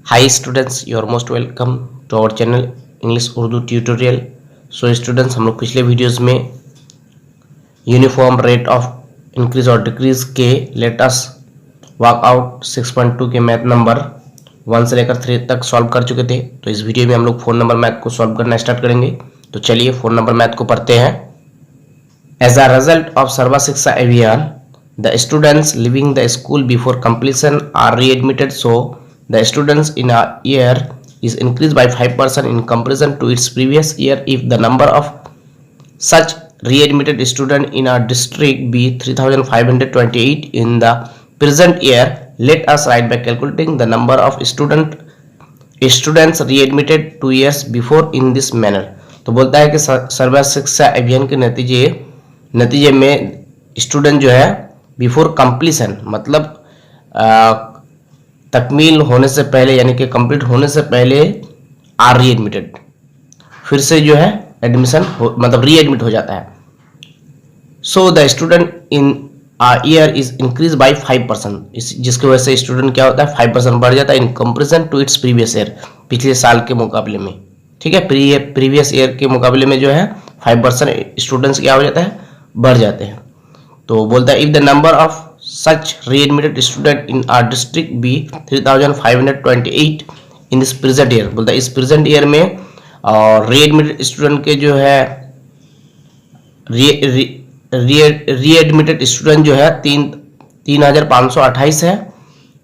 Hi students, you are most welcome to our channel English Urdu Tutorial. So students, हम लोग पिछले videos में uniform rate of increase और decrease के let us workout 6.2 के math number 1 से लेकर 3 तक सॉल्व कर चुके थे। तो इस वीडियो में हम लोग 4 नंबर मैथ को सॉल्व करना स्टार्ट करेंगे। तो चलिए 4 नंबर मैथ को पढ़ते हैं। एज अ रिजल्ट ऑफ सर्व शिक्षा अभियान, the students leaving the school before completion are readmitted, so the students in a year is increased by 5% in comparison to its previous year if the number of such readmitted student in a district be 3528 in the present year. Let us write by calculating the number of students readmitted 2 years before in this manner. तो बोलता है कि सर्व शिक्षा अभियान के नतीजे में student जो है बिफोर कंप्लीशन मतलब तकमील होने से पहले यानी कि कंप्लीट होने से पहले आर री एडमिटेड, फिर से जो है एडमिशन मतलब री एडमिट हो जाता है। So the student in year is increase by 5%, जिसकी वजह से स्टूडेंट क्या होता है 5% बढ़ जाता है in comparison to its previous year, पिछले साल के मुकाबले में। ठीक है, प्रीवियस ईयर के मुकाबले में जो है 5% स्टूडेंट्स क्या हो जाता है, बढ़ जाते हैं। तो बोलता है if the number of such readmitted student in our district be 3528 in this present year, बोलता है इस प्रेजेंट ईयर में और रीएडमिटेड स्टूडेंट के जो है रीएडमिटेड स्टूडेंट जो है 3528 है।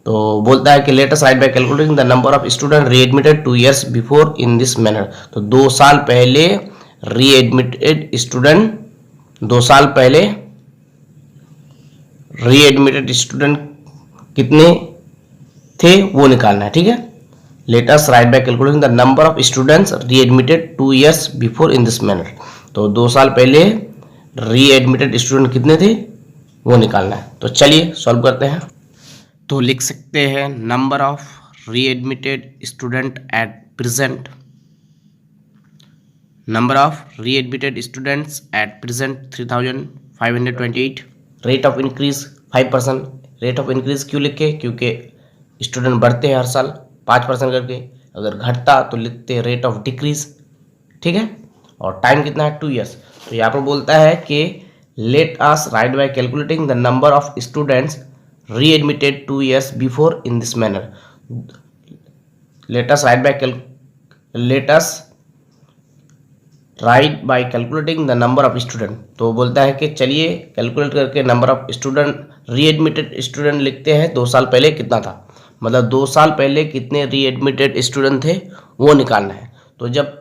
तो बोलता है कि let us write by calculating the number of student readmitted 2 years before in this manner. तो 2 साल पहले रीएडमिटेड स्टूडेंट, 2 साल पहले रीएडमिटेड स्टूडेंट कितने थे वो निकालना है। ठीक है, let us write by calculating the number of students readmitted 2 years before in this manner. तो 2 साल पहले रीएडमिटेड स्टूडेंट कितने थे वो निकालना है। तो चलिए सॉल्व करते हैं। तो लिख सकते हैं number of readmitted student at present, number of readmitted students at present 3528, rate of increase 5%। Rate of increase क्यों लिखे, क्योंकि स्टूडेंट बढ़ते हैं हर साल 5% करके, अगर घटता तो लिखते हैं रेट ऑफ डिक्रीज। ठीक है, और टाइम कितना है 2 years। तो यहाँ पर बोलता है कि let us write by calculating the number of students readmitted 2 years before in this manner. Let us write by calculating the number of student. तो बोलता है कि चलिए कैलकुलेट करके number of student readmitted student लिखते हैं 2 साल पहले कितना था, मतलब 2 साल पहले कितने रीएडमिटेड स्टूडेंट थे वो निकालना है। तो जब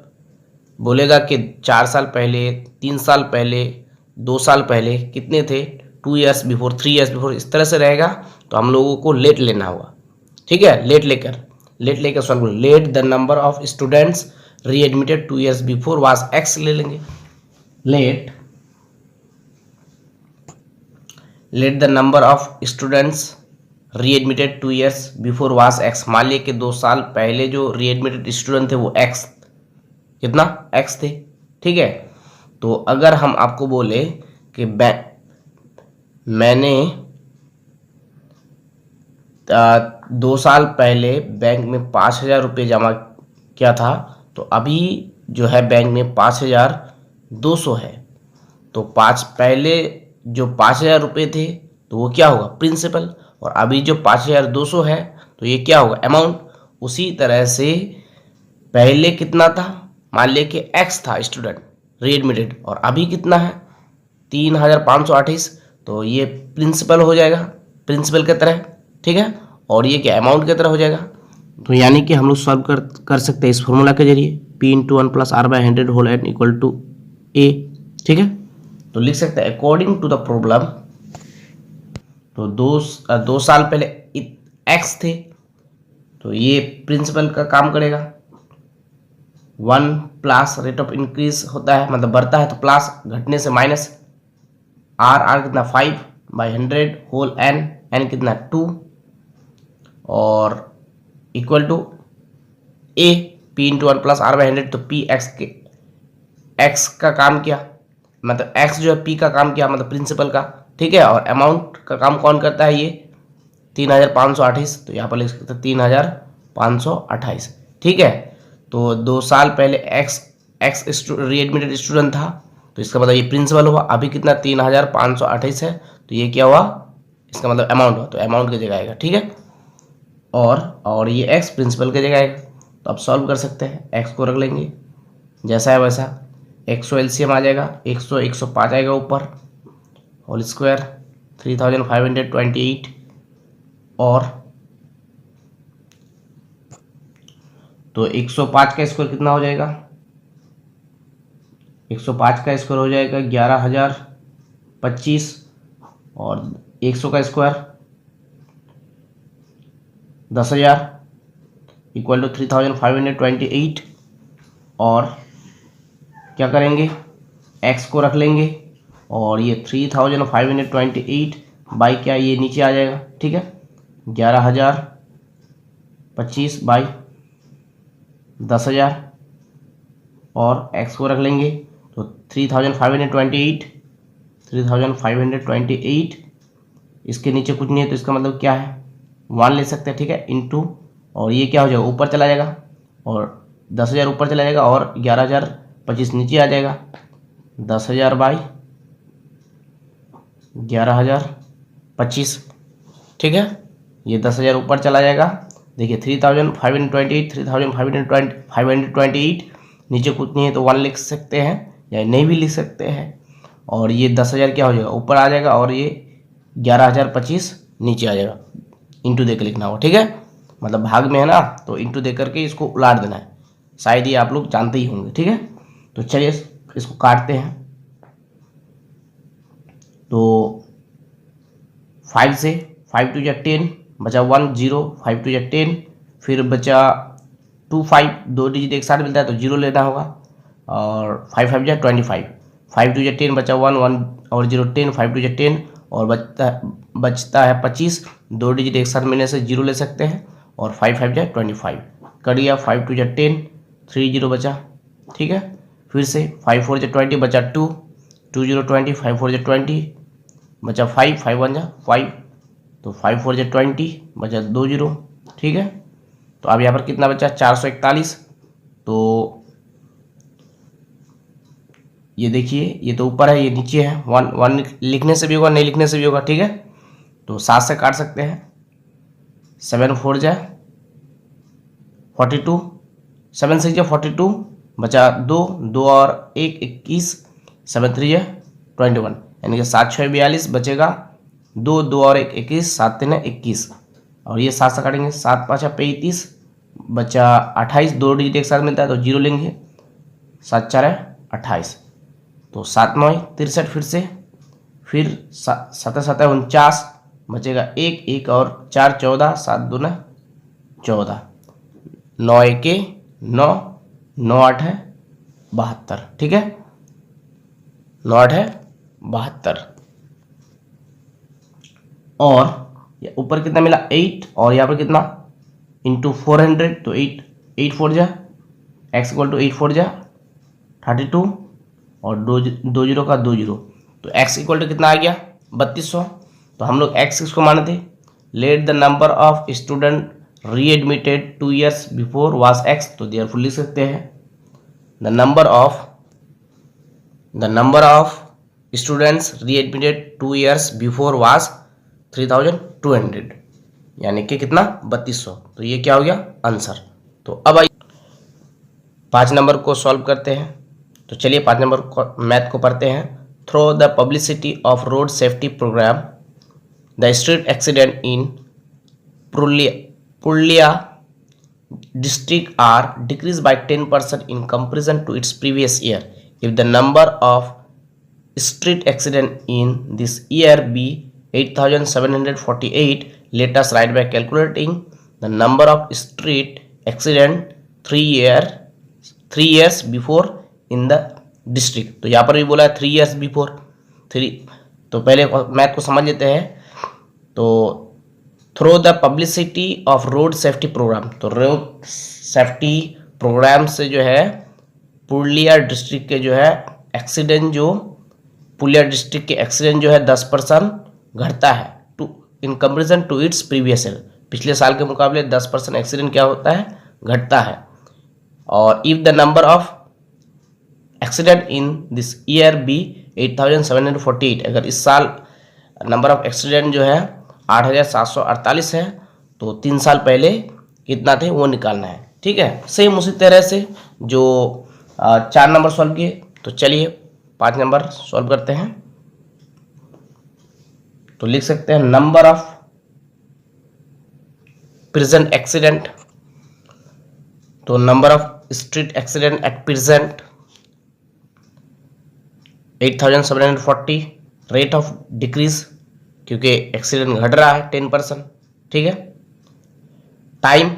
बोलेगा कि 4 साल पहले, 3 साल पहले, 2 साल पहले कितने थे, 2 years बिफोर, 3 years बिफोर, इस तरह से रहेगा तो हम लोगों को लेट लेना होगा। ठीक है, लेट लेकर solve, let the number of students readmitted 2 years before was x ले लेंगे। Let the number of students readmitted 2 years before was x. मान लिए कि 2 साल पहले जो रीएडमिटेड स्टूडेंट थे वो एक्स, कितना एक्स थे। ठीक है, तो अगर हम आपको बोले कि मैंने 2 साल पहले बैंक में 5,000 रुपये जमा किया था, तो अभी जो है बैंक में 5,200 है। तो पहले जो 5,000 रुपये थे तो वो क्या होगा, प्रिंसिपल, और अभी जो 5,200 है तो ये क्या होगा, अमाउंट। उसी तरह से पहले कितना था, मान लिया कि एक्स था स्टूडेंट रीएडमिटेड, और अभी कितना है 3528, तो ये प्रिंसिपल हो जाएगा, प्रिंसिपल की तरह। ठीक है, और ये क्या अमाउंट की तरह हो जाएगा। तो यानी कि हम लोग सॉल्व कर सकते हैं इस फॉर्मूला के जरिए, P×1 + R/100 whole n equal to A। ठीक है, तो लिख सकते हैं अकॉर्डिंग टू द प्रॉब्लम। तो 2 साल पहले एक्स थे तो ये प्रिंसिपल का काम करेगा। 1 प्लस रेट ऑफ इंक्रीज होता है मतलब बढ़ता है तो प्लस, घटने से माइनस, आर कितना 5/100 होल n कितना 2, और equal to A P×1 + R/100। तो P एक्स का काम किया, मतलब एक्स जो है P का काम किया मतलब प्रिंसिपल का। ठीक है, और अमाउंट का काम कौन करता है, ये 3528। तो यहाँ पर लिख सकते हैं 528। ठीक है, तो 2 साल पहले एक्स रीएडमिटेड स्टूडेंट था, तो इसका मतलब ये प्रिंसिपल हुआ। अभी कितना 3528 है, तो ये क्या हुआ, इसका मतलब अमाउंट हुआ, तो अमाउंट की जगह आएगा। ठीक है, और ये एक्स प्रिंसिपल की जगह आएगा। तो अब सॉल्व कर सकते हैं, एक्स को रख लेंगे जैसा है वैसा, 100 एलसीएम आ जाएगा, 105 आएगा ऊपर, होल स्क्वायर 3528, और तो 105 का स्क्वायर कितना हो जाएगा, 105 का स्क्वायर हो जाएगा 11,025, और 100 का स्क्वायर 10,000 इक्वल टू 3528। और क्या करेंगे, x को रख लेंगे, और ये 3528 बाई क्या, ये नीचे आ जाएगा। ठीक है, 11,025 बाई 10,000, और x को रख लेंगे, तो 3528 इसके नीचे कुछ नहीं है, तो इसका मतलब क्या है, 1 ले सकते हैं। ठीक है, इंटू, और ये क्या हो जाएगा, ऊपर चला जाएगा, और 10,000 ऊपर चला जाएगा, और 11,025 नीचे आ जाएगा। 10,000 बाई 11,025। ठीक है, ये 10,000 ऊपर चला जाएगा। देखिए 3528 नीचे कुछ नहीं है, तो 1 लिख सकते हैं या नहीं भी लिख सकते हैं, और ये 10,000 क्या हो जाएगा, ऊपर आ जाएगा, और ये 11,025 नीचे आ जाएगा। इंटू देकर लिखना होगा। ठीक है, मतलब भाग में है ना, तो इंटू दे करके इसको उलाट देना है, शायद ये आप लोग जानते ही होंगे। ठीक है, तो चलिए इसको काटते हैं। तो 5 से 5 टू 10 बचा 1 0, 5 टू 10, फिर बचा 2 5, 2 डिजिट एक साथ मिलता है तो 0 लेना होगा, और 5 5 25, 5 टू 10 बचा 1 1 और 0 10, 5 टू 10, और बचता है 25, 2 डिजिट एक साथ मिलने से 0 ले सकते हैं, और 5 5 25 कर दिया। 5 टू 10 3 0 बचा। ठीक है, फिर से 5 4 20 बचा 2 2 0 20, 5 4 20 बचा 5 5 1 5, तो 5 4 20 बचा 2 0। ठीक है, तो अब यहाँ पर कितना बचा 441। तो ये देखिए, ये तो ऊपर है, ये नीचे है, 1 1 लिखने से भी होगा, नहीं लिखने से भी होगा। ठीक है, तो 7 से काट सकते हैं, 7 4 42, 7 6 42 बचा 2 2 और 1 21, 7 3 21, यानी कि 7 6 42 बचेगा 2 2 और 1 21, 7 3 21, और ये 7 से काटेंगे, 7 5 35 बचा 28, 2 डिजिट एक साथ मिलता है तो 0 लेंगे, 7 4 28, तो 7 9 63, फिर 7 7 49 बचेगा 1 1 और 4 14, 7 2 14, 9 1 9, 9 8 72। ठीक है, 9 8 72, और ऊपर कितना मिला 8, और यहाँ पर कितना इंटू 400, तो 8 8 4 एक्स इक्वल टू 8 4 32, और 2 0 का 2 0, तो x इक्वल टू कितना आ गया 3200। तो हम लोग x किसको माने थे, let the number of student readmitted 2 years before was x, तो देयरफॉर लिख सकते हैं the number of students readmitted 2 years before was 3200, यानी कि कितना 3200। तो ये क्या हो गया आंसर। तो अब आइए 5 नंबर को सॉल्व करते हैं। तो चलिए 5 नंबर मैथ को पढ़ते हैं। Through the publicity of road safety programme the street accident in Purulia district are decreased by 10% in comparison to its previous year. If the number of street accident in this year be 8,748, let us write by calculating the number of street accident 3 years before in the district. तो यहाँ पर भी बोला है 3 years before 3, तो पहले math को समझ लेते हैं। तो through the publicity of road safety programme, तो रोड सेफ्टी प्रोग्राम से जो है पुरुलिया डिस्ट्रिक्ट के जो है एक्सीडेंट, जो पुरुलिया डिस्ट्रिक्ट के एक्सीडेंट जो है 10% घटता है to in comparison to its previous year, पिछले साल के मुकाबले 10% एक्सीडेंट क्या होता है, घटता है। और if the number of accident in this year be 8748, अगर इस साल नंबर ऑफ एक्सीडेंट जो है 8748 है तो 3 साल पहले कितना थे वो निकालना है। ठीक है, सेम उसी तरह से जो 4 नंबर सॉल्व किए, तो चलिए 5 नंबर सॉल्व करते हैं। तो लिख सकते हैं नंबर ऑफ प्रेजेंट एक्सीडेंट, तो number of street accident at present 8740, rate of decrease क्योंकि एक्सीडेंट घट रहा है 10%। ठीक है, टाइम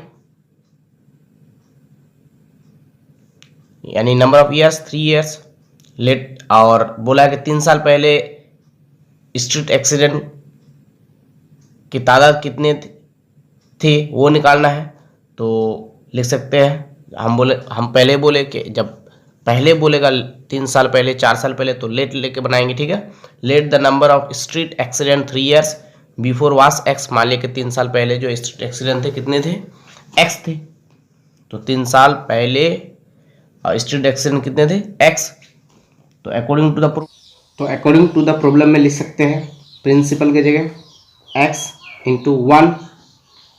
यानी number of years 3 years let, और बोला है कि 3 साल पहले स्ट्रीट एक्सीडेंट की तादाद कितने थे वो निकालना है। तो लिख सकते हैं हम पहले बोले कि जब पहले बोलेगा 3 साल पहले 4 साल पहले तो लेट लेके बनाएंगे। ठीक है, late the number of street accident 3 years before वास एक्स, मान लिया कि 3 साल पहले जो स्ट्रीट एक्सीडेंट थे कितने थे, एक्स थे। तो 3 साल पहले स्ट्रीट एक्सीडेंट कितने थे, एक्स। तो अकॉर्डिंग टू द प्रॉब्लम में लिख सकते हैं प्रिंसिपल के जगह x into 1,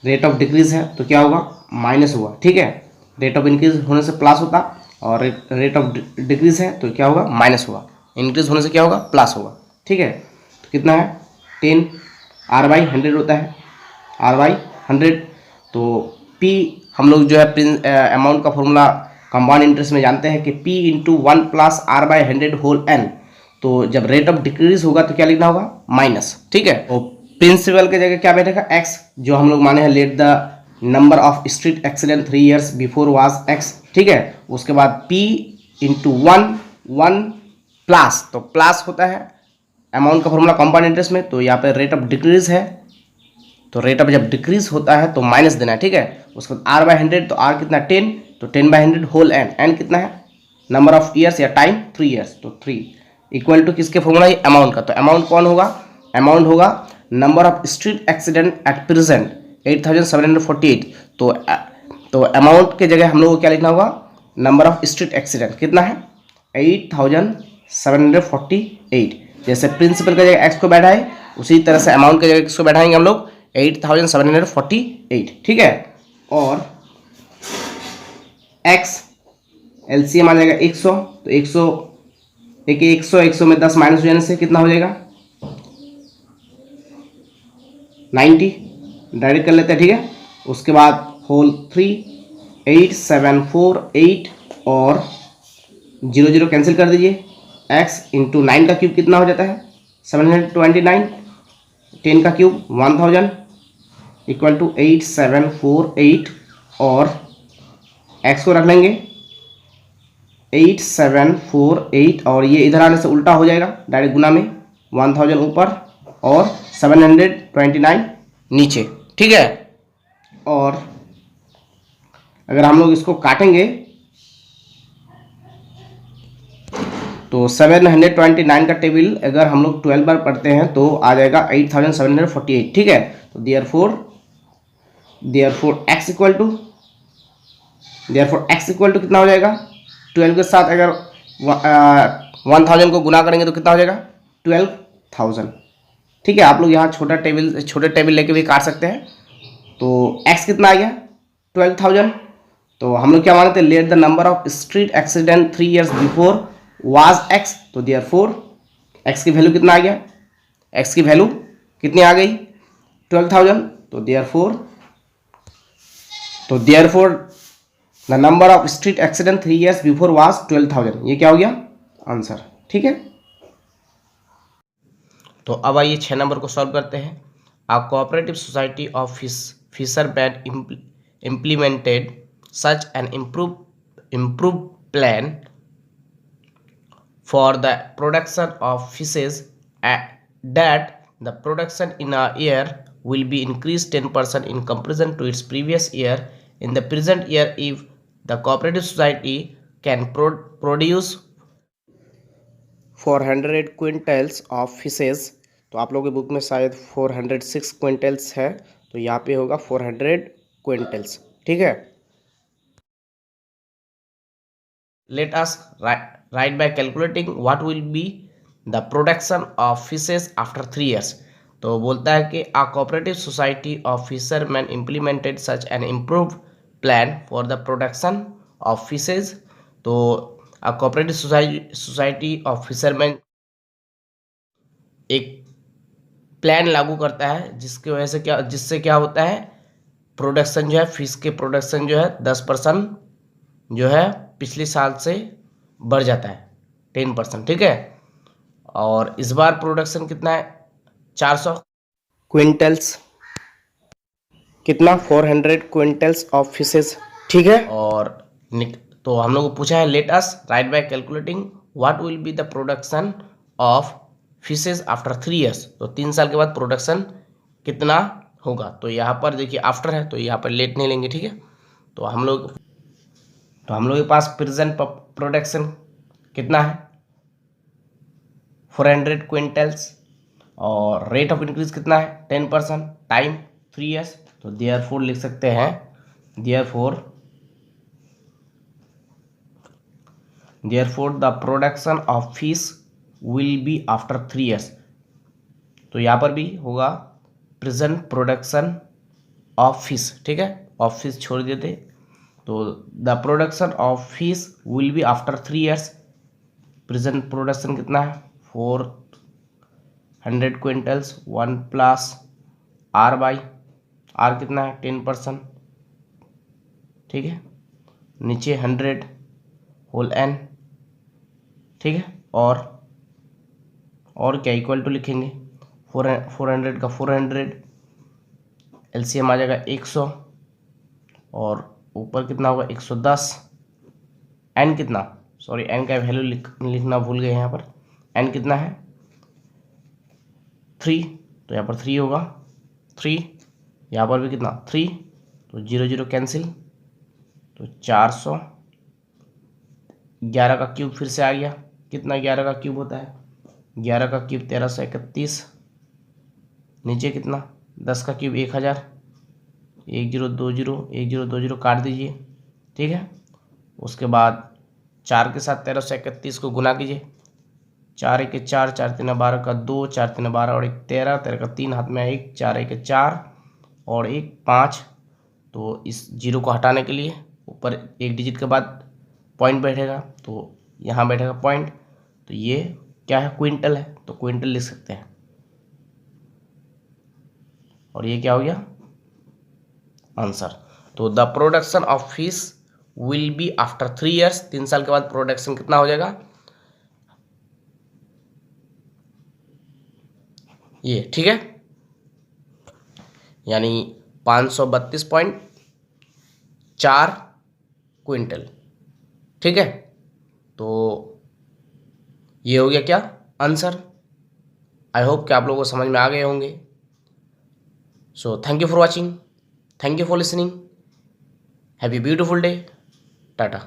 rate of decrease है तो क्या होगा, माइनस हुआ। ठीक है, रेट ऑफ इंक्रीज होने से प्लस होता और रेट ऑफ डिक्रीज है तो क्या होगा, माइनस हुआ। इंक्रीज होने से क्या होगा, प्लस होगा। ठीक है, तो कितना है 10, आर बाई 100 होता है, आर बाई 100। तो पी हम लोग जो है अमाउंट का फॉर्मूला कंपाउंड इंटरेस्ट में जानते हैं कि P into 1 plus R by 100 whole n। तो जब रेट ऑफ डिक्रीज होगा तो क्या लिखना होगा, माइनस। ठीक है, तो प्रिंसिपल के जगह क्या बैठेगा, x, जो हम लोग माने हैं late the number of street accident 3 years before was x। ठीक है, उसके बाद P इंटू 1 प्लस, तो प्लस होता है अमाउंट का फॉर्मूला कंपाउंड इंटरेस्ट में, तो यहाँ पे रेट ऑफ डिक्रीज है तो रेट ऑफ जब डिक्रीज होता है तो माइनस देना है। ठीक है, उसके बाद आर बाई 100, तो आर कितना 10, तो 10 बाई 100 होल एन कितना है, नंबर ऑफ ईयर्स या टाइम 3 ईयर्स, तो 3 इक्वल टू किसके फॉर्मूला है, अमाउंट का। तो अमाउंट कौन होगा, अमाउंट होगा number of street accident at present 8748। तो अमाउंट के जगह हम लोग को क्या लिखना होगा, नंबर ऑफ स्ट्रीट एक्सीडेंट कितना है 8748। जैसे प्रिंसिपल की जगह एक्स को बैठाए उसी तरह से अमाउंट की जगह किसको बैठाएंगे हम लोग, 8748। ठीक है, और x एलसीएम आ जाएगा 100, तो 100 100 में 10 माइनस हो जाने से कितना हो जाएगा 90, डायरेक्ट कर लेते हैं। ठीक है, उसके बाद होल 3 8748 और 0 कैंसिल कर दीजिए, x इंटू 9 का क्यूब कितना हो जाता है 729, 10 का क्यूब 1000 इक्वल टू 8748 और x को रख लेंगे 8748 और ये इधर आने से उल्टा हो जाएगा, डायरेक्ट गुना में 1000 ऊपर और 729 नीचे। ठीक है, और अगर हम लोग इसको काटेंगे तो 729 का टेबल अगर हम लोग 12 बार पढ़ते हैं तो आ जाएगा 8748। ठीक है, तो देयरफॉर x इक्वल टू कितना हो जाएगा, 12 के साथ अगर 1000 को गुना करेंगे तो कितना हो जाएगा 12000। ठीक है, आप लोग यहाँ छोटे टेबल लेके भी काट सकते हैं। तो x कितना आ गया 12000। तो हम लोग क्या मानते हैं, late the number of street accident 3 years before was x। तो देयरफॉर x की वैल्यू कितना आ गया, x की वैल्यू कितनी आ गई 12000। तो therefore the number of street accident 3 years before was 12000, ये क्या हो गया आंसर। ठीक है, तो अब आइए 6 नंबर को सॉल्व करते हैं। अ cooperative society of fisherman implemented such an improved plan for the production of fishes that the production in a year will be increased 10% in comparison to its previous year in the present year if the cooperative society can produce 400 quintals of fishes. तो आप लोगों की book में शायद 406 quintals है, तो यहाँ पे होगा 400 क्विंटल्स। ठीक है, let us write by calculating what will be the production of fishes after 3 years। तो बोलता है कि a cooperative society of fisherman implemented such an improved plan for the production of fishes. तो a cooperative society of fisherman एक plan लागू करता है जिसकी वजह से जिससे क्या होता है, प्रोडक्शन जो है, फिश के प्रोडक्शन जो है 10% जो है पिछले साल से बढ़ जाता है, 10%। ठीक है, और इस बार प्रोडक्शन कितना है, 400 क्विंटल्स, कितना, 400 क्विंटल्स ऑफ फिशेस। ठीक है, और तो हम लोग को पूछा है let us write by calculating what will be the production of fishes after 3 years। तो 3 साल के बाद प्रोडक्शन कितना होगा। तो यहाँ पर देखिए आफ्टर है तो यहाँ पर लेट नहीं लेंगे। ठीक है, तो हम लोग के पास प्रेजेंट प्रोडक्शन कितना है, 400 क्विंटल्स, और रेट ऑफ इंक्रीज कितना है, 10%, टाइम 3 years। तो देयरफॉर लिख सकते हैं, therefore the production of fish will be after 3 years। तो यहाँ पर भी होगा प्रेजेंट प्रोडक्शन ऑफ फिश। ठीक है, ऑफ फिश छोड़ देते, तो the production of fish will be after 3 years। Present production कितना है, 400 quintals, 1 plus R by R कितना है, 10%। ठीक है, नीचे 100 होल एन। ठीक है, और क्या इक्वल टू लिखेंगे, 400 का 400, एलसीएम आ जाएगा 100, और ऊपर कितना होगा 110। एन कितना, सॉरी एन का वैल्यू लिखना भूल गए यहाँ पर। एन कितना है, 3, तो यहाँ पर 3 होगा, 3, यहाँ पर भी कितना 3, तो 0 0 कैंसिल, तो 400। 11 का क्यूब फिर से आ गया, कितना 11 का क्यूब होता है, 11 का क्यूब 1331। नीचे कितना, 10 का क्यूब 1000, 1020, 1020 काट दीजिए। ठीक है, उसके बाद 4 के साथ 1331 को गुना कीजिए, 4 1 4, 4 3 12 का 2, 4 3 12 और 1 13, 13 का 3 हाथ में 1, 4 1 4 और 1 5। तो इस जीरो को हटाने के लिए ऊपर एक डिजिट के बाद पॉइंट बैठेगा, तो यहाँ बैठेगा पॉइंट। तो ये क्या है, क्विंटल है, तो क्विंटल लिख सकते हैं। और ये क्या हो गया आंसर। तो the production of fish will be after 3 years। 3 साल के बाद प्रोडक्शन कितना हो जाएगा, ये। ठीक है, यानी 532.4 क्विंटल। ठीक है, तो ये हो गया क्या आंसर। आई होप कि आप लोगों को समझ में आ गए होंगे। So thank you for watching, thank you for listening, have a beautiful day, Tata.